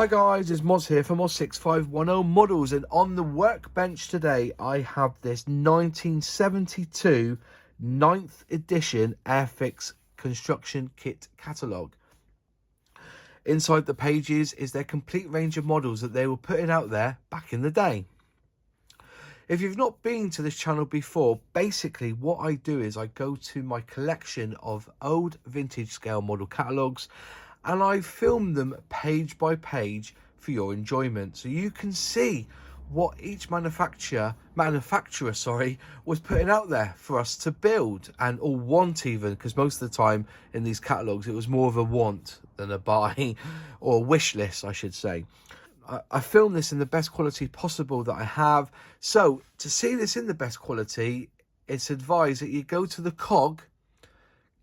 Hi guys, it's Moz here from Moz6510 Models, and on the workbench today I have this 1972 9th edition Airfix Construction Kit Catalogue. Inside the pages is their complete range of models that they were putting out there back in the day. If you've not been to this channel before, basically what I do is I go to my collection of old vintage scale model catalogues and I film them page by page for your enjoyment, so you can see what each manufacturer was putting out there for us to build or want, even, because most of the time in these catalogues it was more of a want than a buy or a wish list, I should say. I filmed this in the best quality possible that I have, so to see this in the best quality, it's advised that you go to the cog,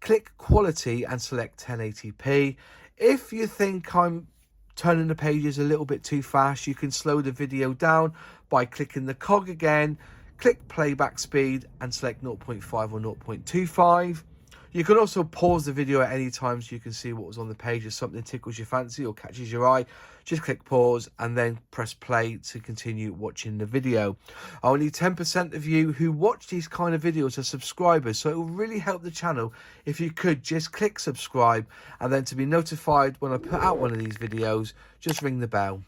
click quality and select 1080p. If you think I'm turning the pages a little bit too fast, you can slow the video down by clicking the cog again, click playback speed and select 0.5 or 0.25. You can also pause the video at any time so you can see what was on the page. If something tickles your fancy or catches your eye, just click pause and then press play to continue watching the video. Only 10% of you who watch these kind of videos are subscribers, so it will really help the channel if you could just click subscribe, and then to be notified when I put out one of these videos, just ring the bell.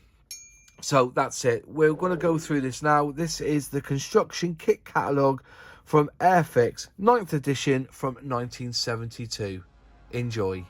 So that's it. We're going to go through this now. This is the Construction Kit Catalogue from Airfix, 9th edition from 1972. Enjoy.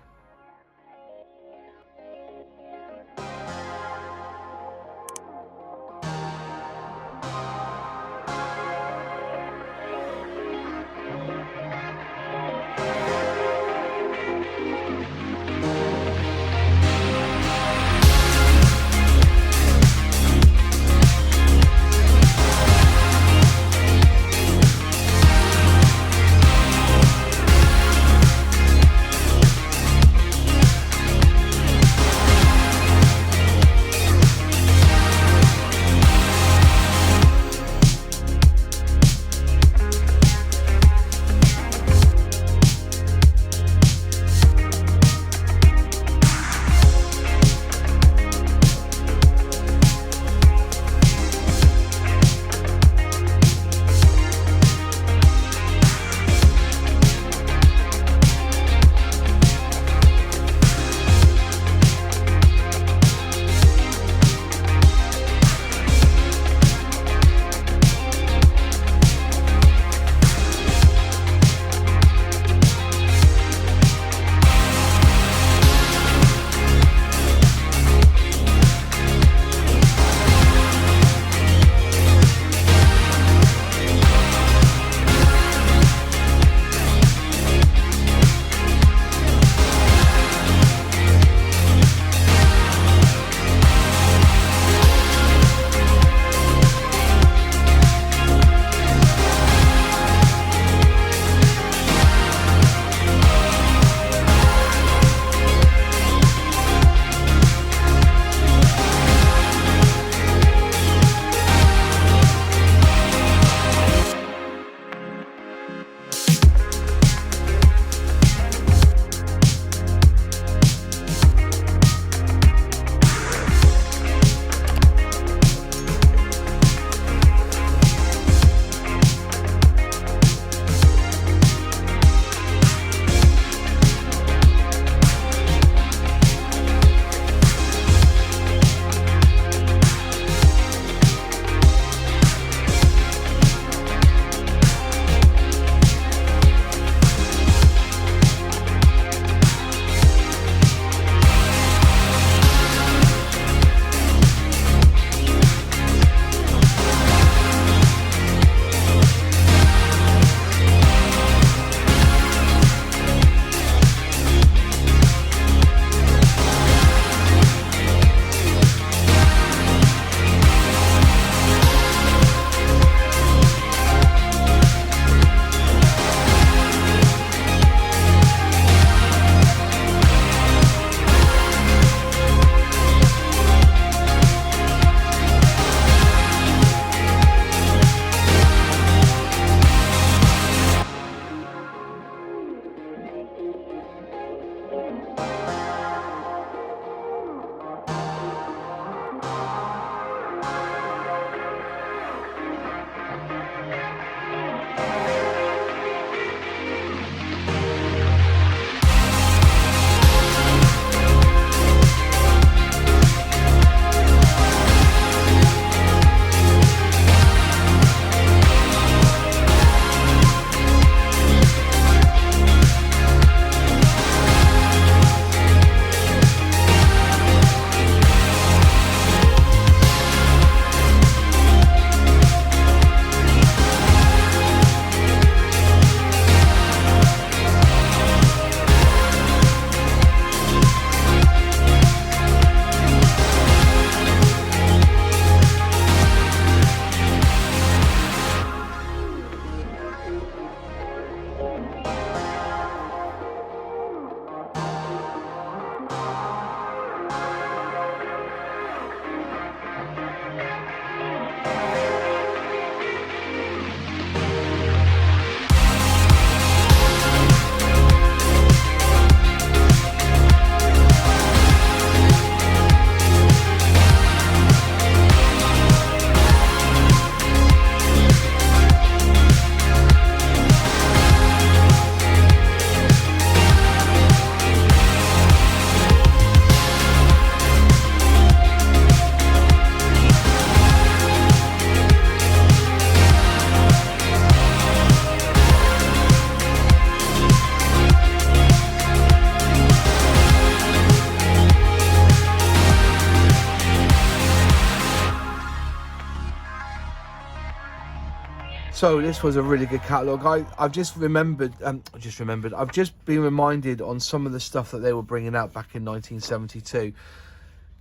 So this was a really good catalogue. I've just remembered, I've just been reminded on some of the stuff that they were bringing out back in 1972.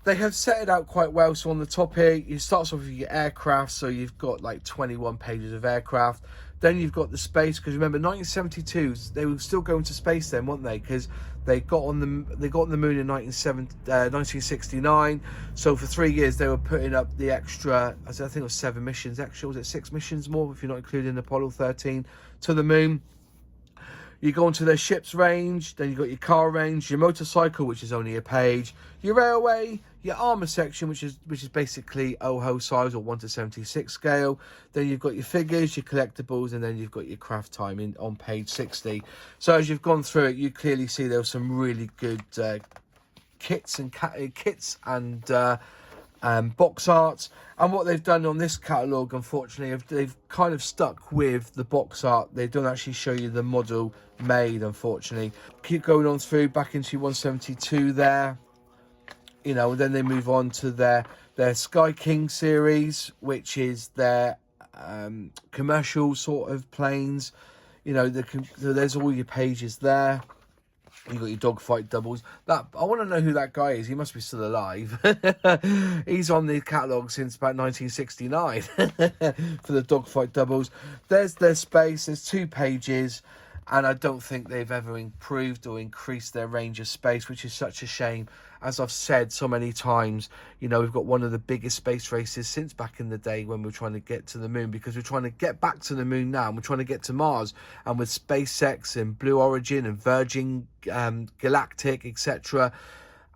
They have set it out quite well. So on the top here, it starts off with your aircraft. So you've got like 21 pages of aircraft. Then you've got the space, because remember 1972, they were still going to space then, weren't they? Because they got on the moon in 1969. So for 3 years they were putting up the extra, I think it was 7 missions extra. Was it 6 missions more if you're not including Apollo 13 to the moon? You go into their ships range, then you've got your car range, your motorcycle, which is only a page, your railway, your armour section, which is basically OHO size or 1:76 scale. Then you've got your figures, your collectibles, and then you've got your craft time on page 60. So as you've gone through it, you clearly see there were some really good kits and box art. And what they've done on this catalogue, unfortunately, they've kind of stuck with the box art. They don't actually show you the model made, unfortunately. Keep going on through back into 172 there, you know. Then they move on to their Sky King series, which is their commercial sort of planes, you know. So there's all your pages there. You got your dogfight doubles. I want to know who that guy is. He must be still alive. He's on the catalogue since about 1969 for the dogfight doubles. There's their space. There's 2 pages, and I don't think they've ever improved or increased their range of space, which is such a shame. As I've said so many times, you know, we've got one of the biggest space races since back in the day when we were trying to get to the moon, because we're trying to get back to the moon now, and we're trying to get to Mars. And with SpaceX and Blue Origin and Virgin Galactic, etc.,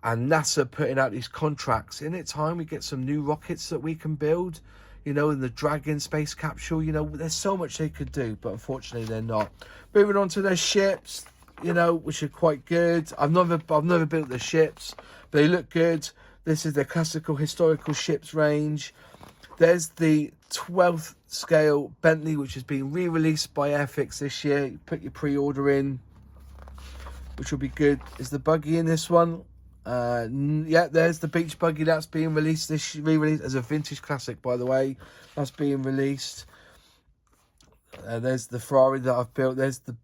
and NASA putting out these contracts, in it time we get some new rockets that we can build, you know, in the Dragon space capsule. You know, there's so much they could do, but unfortunately they're not. Moving on to their ships, you know, which are quite good. I've never built the ships, but they look good. This is their classical historical ships range. There's the 12th scale Bentley, which has been re-released by Airfix this year. You put your pre-order in, which will be good. Is the buggy in this one? Yeah, there's the beach buggy. That's being released re-released as a vintage classic, by the way. That's being released. There's the Ferrari that I've built. There's the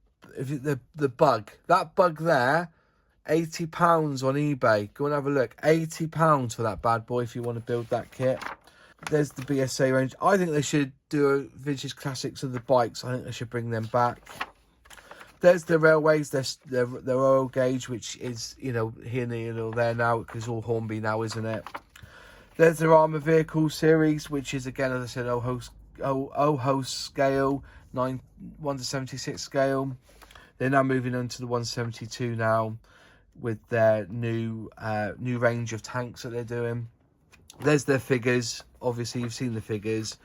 bug. That bug there, £80 on eBay. Go and have a look. £80 for that bad boy if you want to build that kit. There's the BSA range. I think they should do a vintage classics of the bikes. I think they should bring them back. There's the railways. There's their oil gauge, which is, you know, here, near, there now, because all Hornby now, isn't it? There's their armour vehicle series, which is, again, as I said, OHO scale, 1:76 scale. They're now moving on to the 172 now, with their new range of tanks that they're doing. There's their figures. Obviously, you've seen the figures.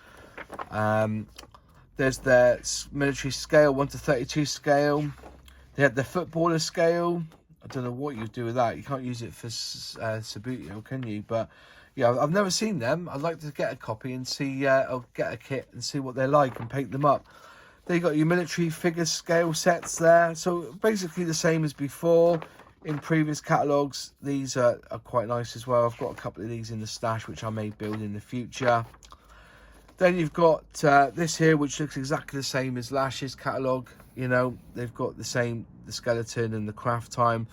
There's their military scale, 1:32 scale. They have the footballer scale. I don't know what you do with that. You can't use it for Subbuteo, can you? But yeah, I've never seen them. I'd like to get a copy and see, or get a kit and see what they're like and paint them up. Then you got your military figure scale sets there. So basically the same as before in previous catalogues. These are quite nice as well. I've got a couple of these in the stash, which I may build in the future. Then you've got this here, which looks exactly the same as last year's catalogue. You know, they've got the skeleton and the craft time.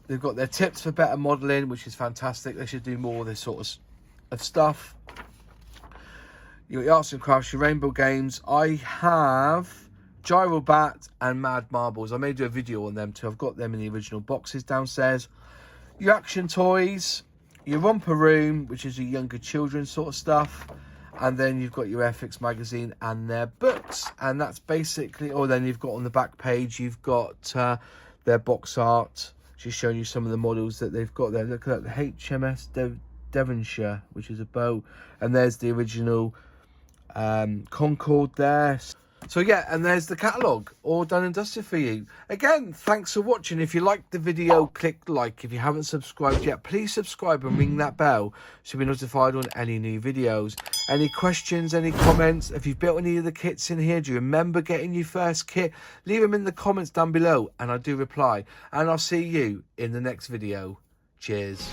They've got their tips for better modelling, which is fantastic. They should do more of this sort of stuff. Your arts and crafts, your rainbow games. I have Gyrobat and Mad Marbles. I may do a video on them too. I've got them in the original boxes downstairs. Your action toys, your romper room, which is your younger children sort of stuff. And then you've got your Airfix magazine and their books. And that's basically, or then you've got on the back page, you've got their box art, just showing you some of the models that they've got there. Look at that, the HMS Devonshire, which is a boat. And there's the original Concorde there. So yeah, and there's the catalogue all done and dusted for you. Again, thanks for watching. If you liked the video, click like. If you haven't subscribed yet, please subscribe and ring that bell so you'll be notified on any new videos. Any questions, any comments? If you've built any of the kits in here, do you remember getting your first kit? Leave them in the comments down below and I do reply. And I'll see you in the next video. Cheers.